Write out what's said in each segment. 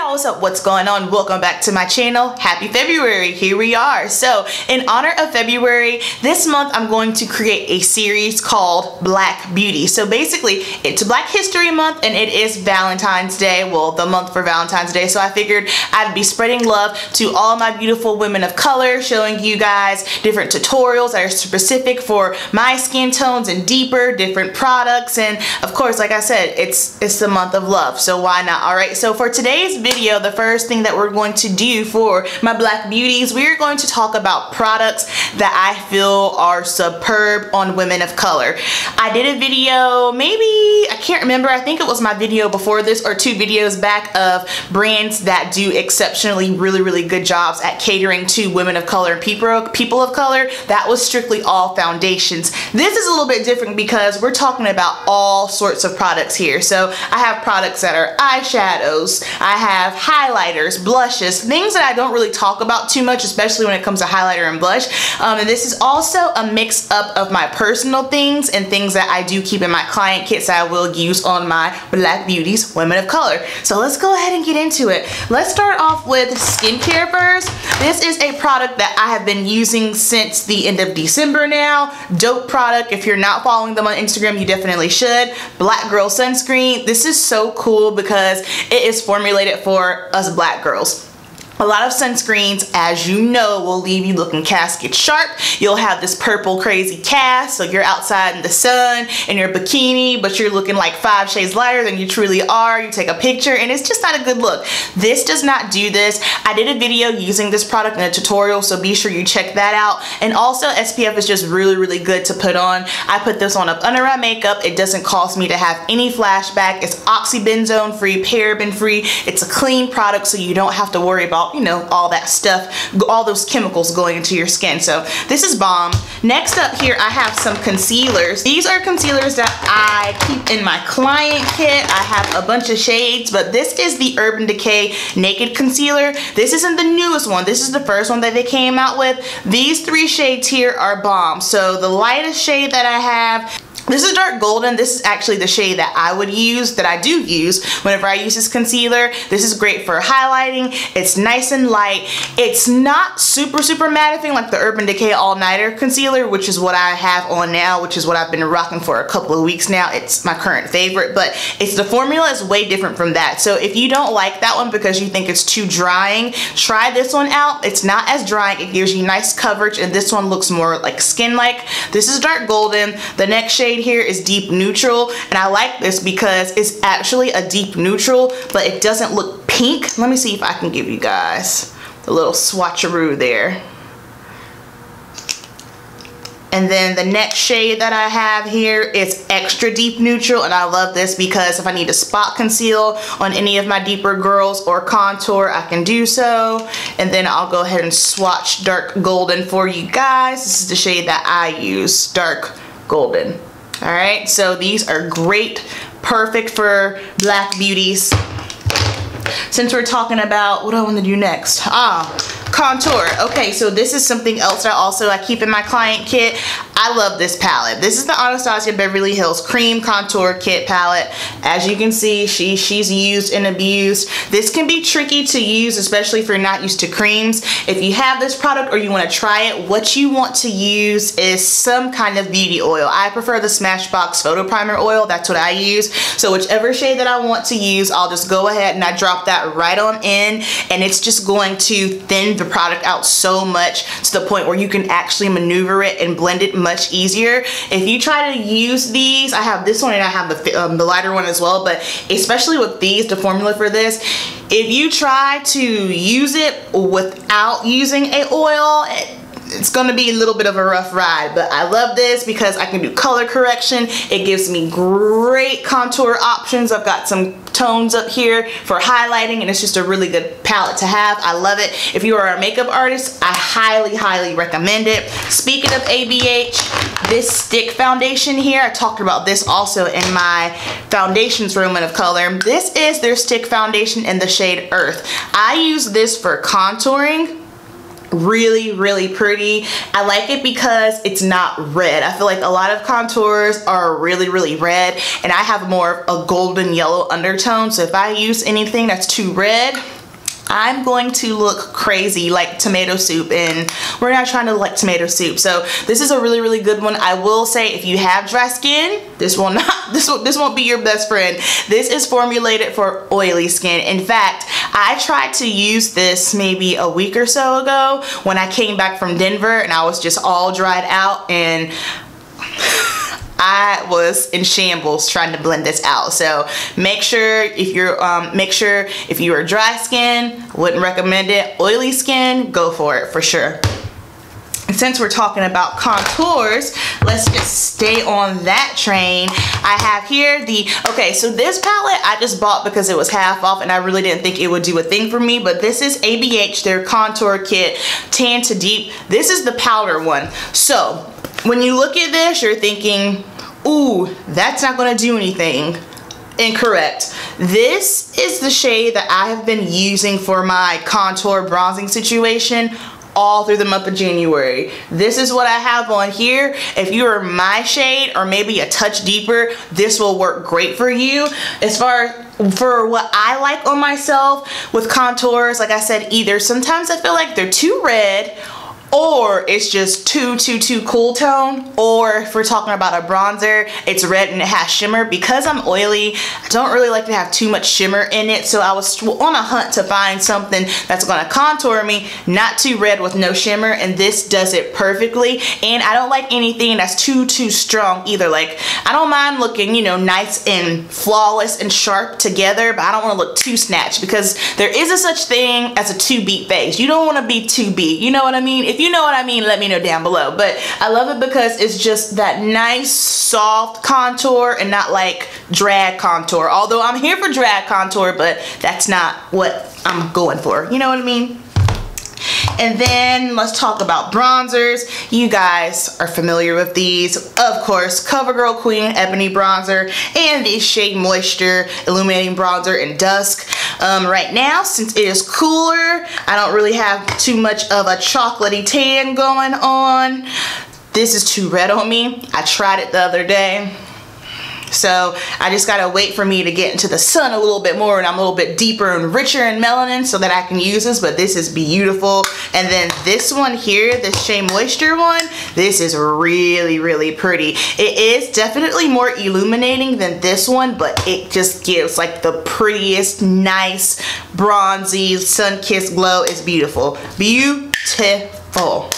y'all, what's up, what's going on? Welcome back to my channel. Happy February. Here we are. So in honor of February, this month I'm going to create a series called Black Beauty. So basically it's Black History Month and it is Valentine's Day, well, the month for Valentine's Day. So I figured I'd be spreading love to all my beautiful women of color, showing you guys different tutorials that are specific for my skin tones and deeper, different products. And of course, like I said, it's the month of love, so why not? All right, so for today's video, the first thing that we're going to do for my Black Beauties, we're going to talk about products that I feel are superb on women of color. I did a video, maybe, I can't remember, I think it was my video before this or two videos back, of brands that do exceptionally really good jobs at catering to women of color and people of color. That was strictly all foundations. This is a little bit different because we're talking about all sorts of products here. So I have products that are eyeshadows, I have highlighters, blushes, things that I don't really talk about too much, especially when it comes to highlighter and blush. And this is also a mix up of my personal things and things that I do keep in my client kits that I will use on my Black Beauties, women of color. So let's go ahead and get into it. Let's start off with skincare first. This is a product that I have been using since the end of December now. Dope product. If you're not following them on Instagram, you definitely should. Black Girl Sunscreen. This is so cool because it is formulated for us Black girls. A lot of sunscreens, as you know, will leave you looking casket sharp. You'll have this purple crazy cast, so you're outside in the sun in your bikini, but you're looking like 5 shades lighter than you truly are. You take a picture and it's just not a good look. This does not do this. I did a video using this product in a tutorial, so be sure you check that out. And also SPF is just really good to put on. I put this on up under my makeup. It doesn't cause me to have any flashback. It's oxybenzone free, paraben free. It's a clean product, so you don't have to worry about, you know, all that stuff, all those chemicals going into your skin. So this is bomb. Next up here, I have some concealers. These are concealers that I keep in my client kit. I have a bunch of shades, but this is the Urban Decay Naked Concealer. This isn't the newest one. This is the first one that they came out with. These 3 shades here are bomb. So the lightest shade that I have, this is dark golden. This is actually the shade that I would use, that I do use whenever I use this concealer. This is great for highlighting. It's nice and light. It's not super mattifying like the Urban Decay All Nighter Concealer, which is what I have on now, which is what I've been rocking for a couple of weeks now. It's my current favorite, but the formula is way different from that. So if you don't like that one because you think it's too drying, try this one out. It's not as drying. It gives you nice coverage, and this one looks more like skin-like. This is dark golden. The next shade here is deep neutral, and I like this because it's actually a deep neutral, but it doesn't look pink. Let me see if I can give you guys the little swatcheroo there. And then the next shade that I have here is extra deep neutral, and I love this because if I need to spot conceal on any of my deeper girls or contour, I can do so. And then I'll go ahead and swatch dark golden for you guys. This is the shade that I use, dark golden. All right, so these are great, perfect for Black Beauties. Since we're talking about what I want to do next, contour. Okay, so this is something else that I keep in my client kit. I love this palette. This is the Anastasia Beverly Hills Cream Contour Kit palette. As you can see, she's used and abused. This can be tricky to use, especially if you're not used to creams. If you have this product or you want to try it, what you want to use is some kind of beauty oil. I prefer the Smashbox Photo Primer oil. That's what I use. So whichever shade that I want to use, I'll just go ahead and I drop that right on in, and it's just going to thin the product out so much to the point where you can actually maneuver it and blend it much easier. If you try to use these, I have this one and I have the lighter one as well, but especially with these, the formula for this, if you try to use it without using a oil, it's gonna be a little bit of a rough ride. But I love this because I can do color correction. It gives me great contour options. I've got some tones up here for highlighting, and it's just a really good palette to have. I love it. If you are a makeup artist, I highly recommend it. Speaking of ABH, this stick foundation here, I talked about this also in my foundations for women of color. This is their stick foundation in the shade Earth. I use this for contouring. Really pretty. I like it because it's not red. I feel like a lot of contours are really red, and I have more of a golden yellow undertone, so if I use anything that's too red, I'm going to look crazy like tomato soup, and we're not trying to look like tomato soup. So this is a really, really good one. I will say, if you have dry skin, this won't be your best friend. This is formulated for oily skin. In fact, I tried to use this maybe a week or so ago when I came back from Denver and I was just all dried out, and I was in shambles trying to blend this out. So make sure if you are dry skin, wouldn't recommend it. Oily skin, go for it for sure. And since we're talking about contours, let's just stay on that train. I have here okay, so this palette I just bought because it was half off and I really didn't think it would do a thing for me, but this is ABH, their contour kit, Tan to Deep. This is the powder one. So when you look at this, you're thinking, ooh, that's not gonna do anything. Incorrect. This is the shade that I have been using for my contour bronzing situation all through the month of January. This is what I have on here. If you are my shade or maybe a touch deeper, this will work great for you. As far for what I like on myself with contours, like I said, either sometimes I feel like they're too red, or it's just too cool tone, or if we're talking about a bronzer, it's red and it has shimmer. Because I'm oily, I don't really like to have too much shimmer in it, so I was on a hunt to find something that's gonna contour me, not too red with no shimmer, and this does it perfectly. And I don't like anything that's too strong either. Like, I don't mind looking, you know, nice and flawless and sharp together, but I don't want to look too snatched, because there is a such thing as a too beat face. You don't want to be too beat, you know what I mean? If you know what I mean, let me know down below. But I love it because it's just that nice soft contour and not like drag contour. Although I'm here for drag contour, but that's not what I'm going for. You know what I mean? And then let's talk about bronzers. You guys are familiar with these. Of course, CoverGirl Queen Ebony Bronzer and the Shea Moisture Illuminating Bronzer in Dusk. Right now, since it is cooler, I don't really have too much of a chocolatey tan going on. This is too red on me. I tried it the other day. So I just gotta wait for me to get into the sun a little bit more and I'm a little bit deeper and richer in melanin so that I can use this, but this is beautiful. And then this one here, the Shea Moisture one, this is really pretty. It is definitely more illuminating than this one, but it just gives like the prettiest, nice, bronzy, sun-kissed glow. It's beautiful. Beautiful.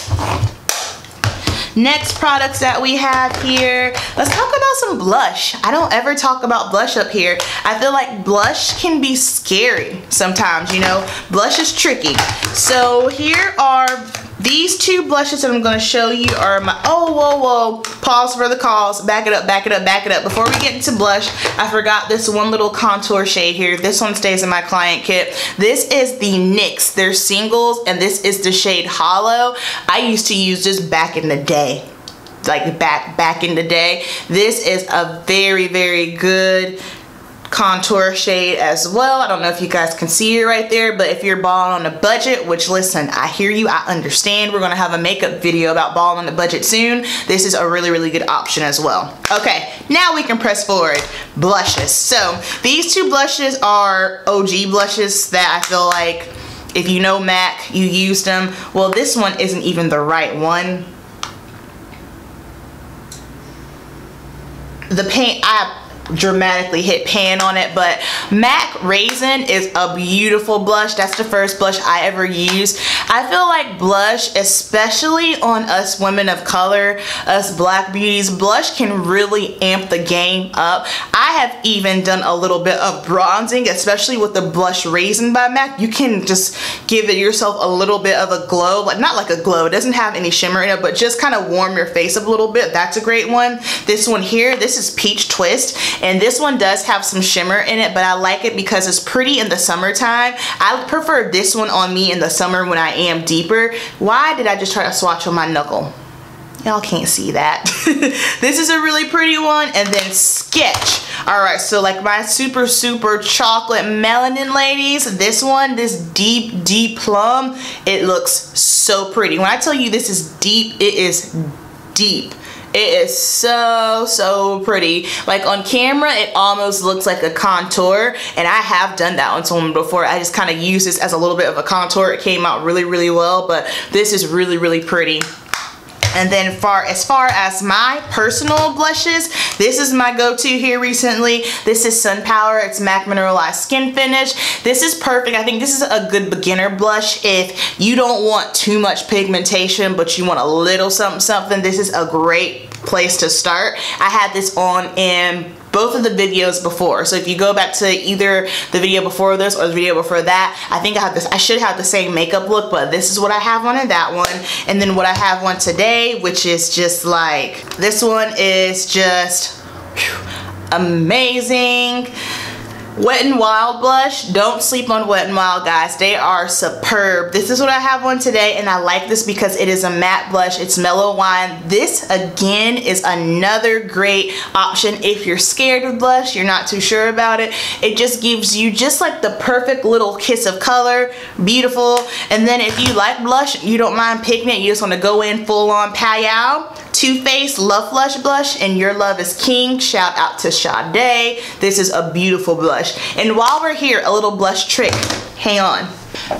Next products that we have here, let's talk about some blush. I don't ever talk about blush up here. I feel like blush can be scary sometimes, you know. Blush is tricky. So here are these two blushes that I'm going to show you are my, whoa, pause for the cause, back it up. Before we get into blush, I forgot this one little contour shade here. This one stays in my client kit. This is the NYX, they're singles, and this is the shade Hollow. I used to use this back in the day, like back in the day. This is a very good contour shade as well. I don't know if you guys can see it right there, but if you're balling on a budget, which listen, I hear you, I understand. We're gonna have a makeup video about balling on the budget soon. This is a really good option as well. Okay, now we can press forward. Blushes. So these two blushes are OG blushes that I feel like if you know MAC, you used them. Well, this one isn't even the right one. The paint, I dramatically hit pan on it, but MAC Raisin is a beautiful blush. That's the first blush I ever used. I feel like blush, especially on us women of color, us black beauties, blush can really amp the game up. I have even done a little bit of bronzing, especially with the Blush Razin by MAC. You can just give it yourself a little bit of a glow, like not like a glow, it doesn't have any shimmer in it, but just kind of warm your face up a little bit. That's a great one. This one here, this is Peach Twist, and this one does have some shimmer in it, but I like it because it's pretty in the summertime. I prefer this one on me in the summer when I am deeper. Why did I just try to swatch on my knuckle? Y'all can't see that. This is a really pretty one. And then Sketch. Alright, so like my super chocolate melanin ladies, this one, this deep plum, it looks so pretty. When I tell you this is deep, it is deep. It is so pretty. Like on camera, it almost looks like a contour, and I have done that on someone before. I just kind of use this as a little bit of a contour. It came out really well, but this is really pretty. And then as far as my personal blushes, this is my go-to here recently. This is Sun Power. It's MAC Mineralized Skin Finish. This is perfect. I think this is a good beginner blush if you don't want too much pigmentation, but you want a little something. This is a great place to start. I had this on in both of the videos before, so if you go back to either the video before this or the video before that, I think I should have the same makeup look, but this is what I have on in that one. And then what I have on today, which is just like, this one is just amazing. Wet n Wild blush. Don't sleep on Wet n Wild, guys. They are superb. This is what I have on today, and I like this because it is a matte blush. It's mellow wine. This again is another great option if you're scared of blush, you're not too sure about it. It just gives you just like the perfect little kiss of color. Beautiful. And then if you like blush, you don't mind picking it, you just want to go in full on Payal, Too Faced Love Flush blush, and Your Love is King. Shout out to Shea. This is a beautiful blush. And while we're here, a little blush trick. Hang on.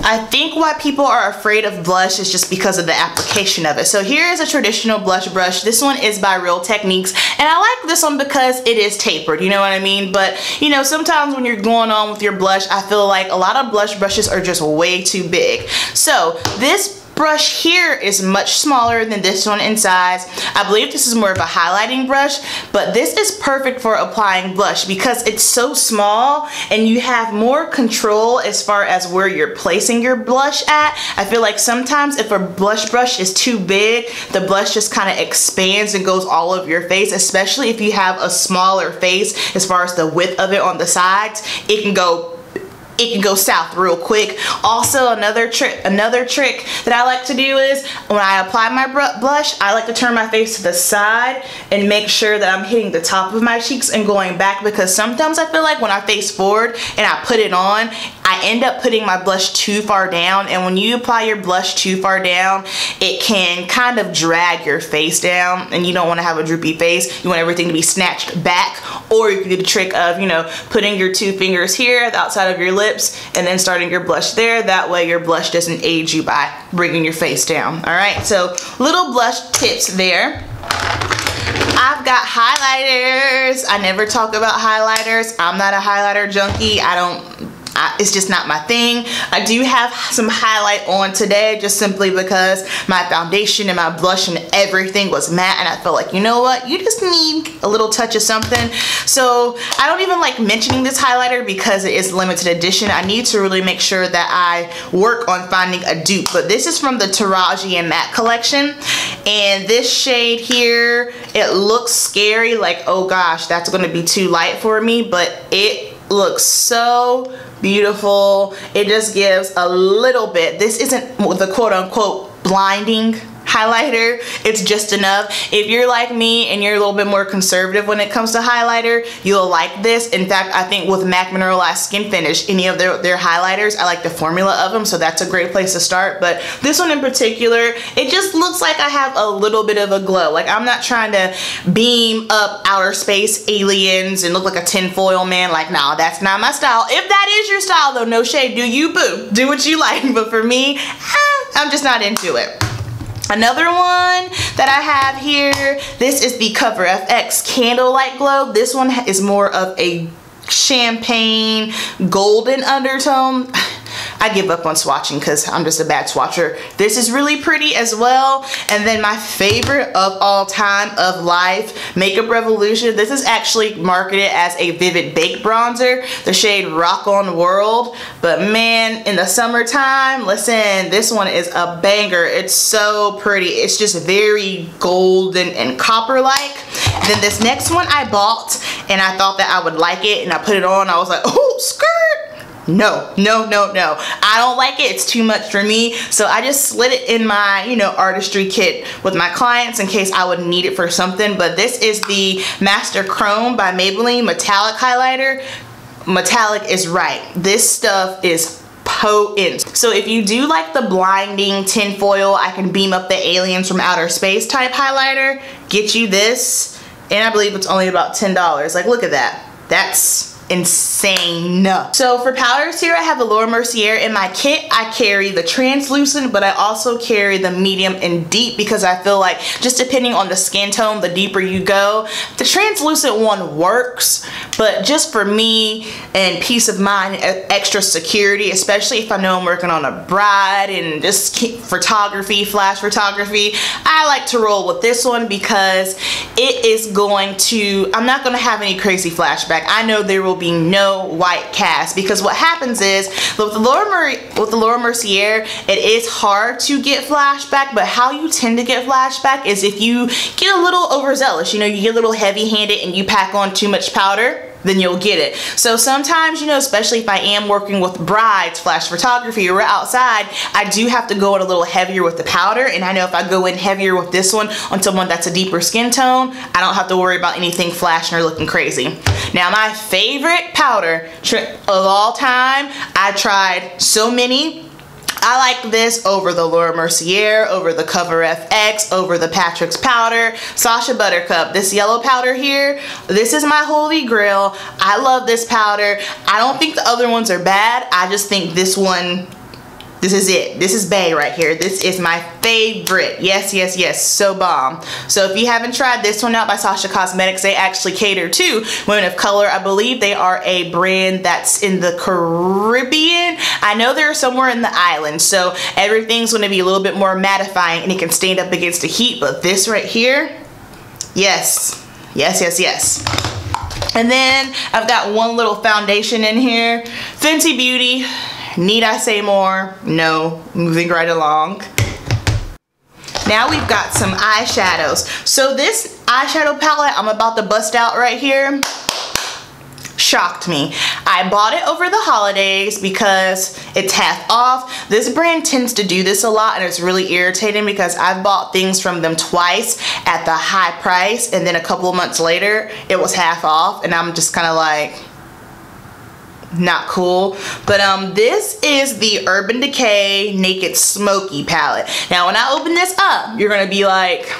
I think why people are afraid of blush is just because of the application of it. So here is a traditional blush brush. This one is by Real Techniques, and I like this one because it is tapered, you know what I mean? But you know, sometimes when you're going on with your blush, I feel like a lot of blush brushes are just way too big. So this brush here is much smaller than this one in size. I believe this is more of a highlighting brush, but this is perfect for applying blush because it's so small and you have more control as far as where you're placing your blush at. I feel like sometimes if a blush brush is too big, the blush just kind of expands and goes all over your face, especially if you have a smaller face as far as the width of it on the sides. It can go south real quick. Also, another trick that I like to do is when I apply my blush, I like to turn my face to the side and make sure that I'm hitting the top of my cheeks and going back, because sometimes I feel like when I face forward and I put it on, I end up putting my blush too far down, and when you apply your blush too far down, it can kind of drag your face down, and you don't want to have a droopy face. You want everything to be snatched back. Or you can do the trick of, you know, putting your two fingers here at the outside of your lips and then starting your blush there. That way your blush doesn't aid you by bringing your face down. All right, so little blush tips there. I've got highlighters. I never talk about highlighters. I'm not a highlighter junkie. It's just not my thing. I do have some highlight on today just simply because my foundation and my blush and everything was matte, and I felt like, you know what, you just need a little touch of something. So I don't even like mentioning this highlighter because it is limited edition. I need to really make sure that I work on finding a dupe, but this is from the Taraji and Matte collection, and this shade here, it looks scary, like, oh gosh, that's going to be too light for me, but it looks so beautiful. It just gives a little bit. This isn't the quote-unquote blinding highlighter. It's just enough. If you're like me and you're a little bit more conservative when it comes to highlighter, you'll like this. In fact, I think with MAC Mineralized Skin Finish, any of their highlighters, I like the formula of them, so that's a great place to start. But this one in particular, it just looks like I have a little bit of a glow. Like, I'm not trying to beam up outer space aliens and look like a tinfoil man. Like, nah, that's not my style. If that is your style though, no shade, do you, boo. Do what you like. But for me, I'm just not into it. Another one that I have here, this is the Cover FX Candlelight Glow. This one is more of a champagne golden undertone. I give up on swatching because I'm just a bad swatcher. This is really pretty as well. And then my favorite of all time of life, Makeup Revolution. This is actually marketed as a Vivid Baked Bronzer, the shade Rock On World. But man, in the summertime, listen, this one is a banger. It's so pretty. It's just very golden and copper-like. Then this next one I bought, and I thought that I would like it, and I put it on. I was like, oh, skirt. No, no, no, no. I don't like it. It's too much for me. So I just slid it in my, you know, artistry kit with my clients in case I would need it for something. But this is the Master Chrome by Maybelline Metallic Highlighter. Metallic is right. This stuff is potent. So if you do like the blinding tinfoil, I can beam up the aliens from outer space type highlighter, get you this. And I believe it's only about $10. Like, look at that. That's insane. So for powders here, I have the Laura Mercier. In my kit, I carry the translucent, but I also carry the medium and deep because I feel like just depending on the skin tone, the deeper you go. The translucent one works, but just for me and peace of mind, extra security, especially if I know I'm working on a bride and just photography, flash photography, I like to roll with this one because it is going to, I'm not going to have any crazy flashback. I know there will be no white cast because what happens is with the Laura Mercier, it is hard to get flashback, but how you tend to get flashback is if you get a little overzealous, you know, you get a little heavy-handed and you pack on too much powder, then you'll get it. So sometimes, you know, especially if I am working with brides, flash photography, or we're outside, I do have to go in a little heavier with the powder. And I know if I go in heavier with this one on someone that's a deeper skin tone, I don't have to worry about anything flashing or looking crazy. Now, my favorite powder of all time, I tried so many. I like this over the Laura Mercier, over the Cover FX, over the Patrick's powder, Sacha Buttercup. This yellow powder here, this is my holy grail. I love this powder. I don't think the other ones are bad. I just think this one, this is it. This is bae right here. This is my favorite. Yes, yes, yes. So bomb. So if you haven't tried this one out by Sacha Cosmetics, they actually cater to women of color. I believe they are a brand that's in the Caribbean. I know they're somewhere in the islands, so everything's going to be a little bit more mattifying and it can stand up against the heat. But this right here, yes. Yes, yes, yes. And then I've got one little foundation in here. Fenty Beauty. Need I say more? No. Moving right along. Now we've got some eyeshadows. So this eyeshadow palette I'm about to bust out right here shocked me. I bought it over the holidays because it's half off. This brand tends to do this a lot and it's really irritating because I've bought things from them twice at the high price and then a couple of months later it was half off and I'm just kind of like, not cool. But this is the Urban Decay Naked Smoky palette. Now when I open this up, you're gonna be like,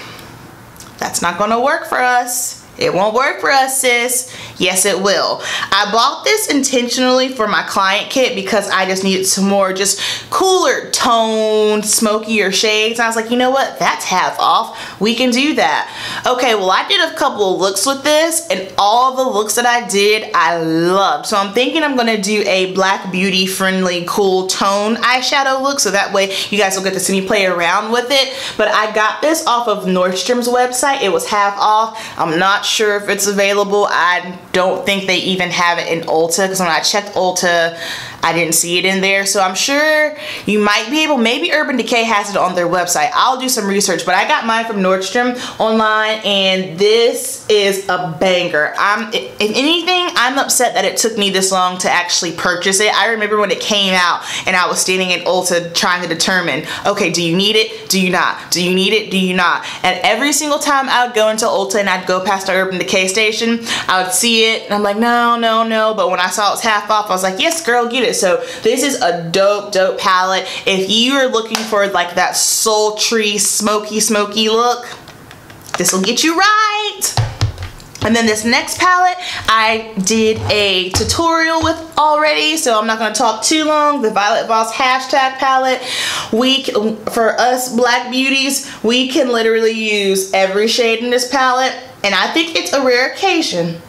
that's not gonna work for us. It won't work for us, sis. Yes, it will. I bought this intentionally for my client kit because I just needed some more just cooler toned, smokier shades. And I was like, you know what? That's half off. We can do that. Okay, well, I did a couple of looks with this and all the looks that I did, I loved. So I'm thinking I'm gonna do a Black Beauty friendly, cool tone eyeshadow look so that way you guys will get to see me play around with it. But I got this off of Nordstrom's website. It was half off. I'm not sure if it's available. I don't think they even have it in Ulta because when I checked Ulta, I didn't see it in there. So I'm sure you might be able, maybe Urban Decay has it on their website. I'll do some research, but I got mine from Nordstrom online and this is a banger. If anything, I'm upset that it took me this long to actually purchase it. I remember when it came out and I was standing in Ulta trying to determine, okay, do you need it? Do you not? Do you need it? Do you not? And every single time I would go into Ulta and I'd go past the Urban Decay station, I would see it and I'm like, no, no, no. But when I saw it was half off, I was like, yes, girl, get it. So this is a dope palette. If you are looking for like that sultry, smoky look, this will get you right. And then this next palette, I did a tutorial with already, so I'm not gonna talk too long. The Violet Voss hashtag palette. For us Black beauties, we can literally use every shade in this palette. And I think it's a rare occasion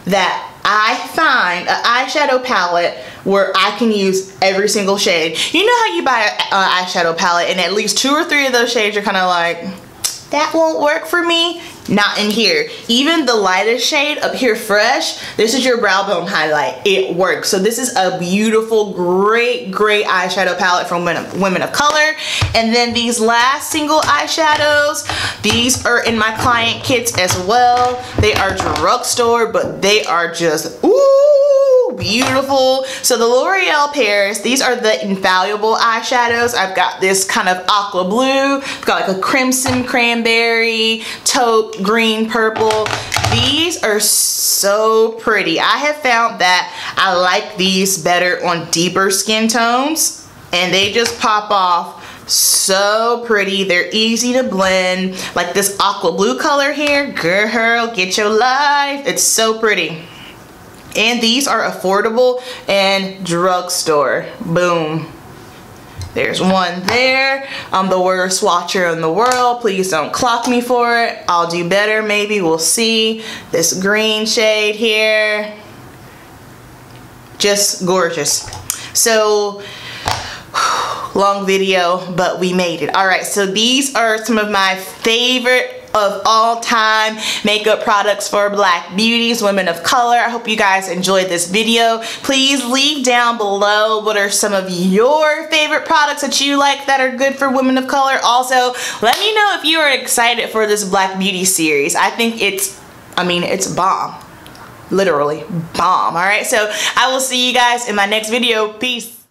that I find an eyeshadow palette where I can use every single shade. You know how you buy an eyeshadow palette and at least 2 or 3 of those shades are kind of like, that won't work for me? Not in here. Even the lightest shade up here, Fresh, this is your brow bone highlight. It works. So this is a beautiful, great eyeshadow palette from women of color. And then these last single eyeshadows, these are in my client kits as well. They are drugstore, but they are just, ooh, beautiful. So the L'Oreal Paris, these are the Infallible eyeshadows. I've got this kind of aqua blue. I've got like a crimson cranberry, taupe, green, purple. these are so pretty. I have found that I like these better on deeper skin tones, and they just pop off so pretty. They're easy to blend. Like this aqua blue color here, girl, get your life. It's so pretty. And these are affordable and drugstore. Boom. There's one there. I'm the worst swatcher in the world. Please don't clock me for it. I'll do better, maybe. We'll see. This green shade here. Just gorgeous. So, long video, but we made it. All right, so these are some of my favorite of all time makeup products for Black beauties, women of color. I hope you guys enjoyed this video. Please leave down below what are some of your favorite products that you like that are good for women of color. Also, let me know if you are excited for this Black beauty series. I think it's bomb. Literally bomb. All right, so I will see you guys in my next video. Peace.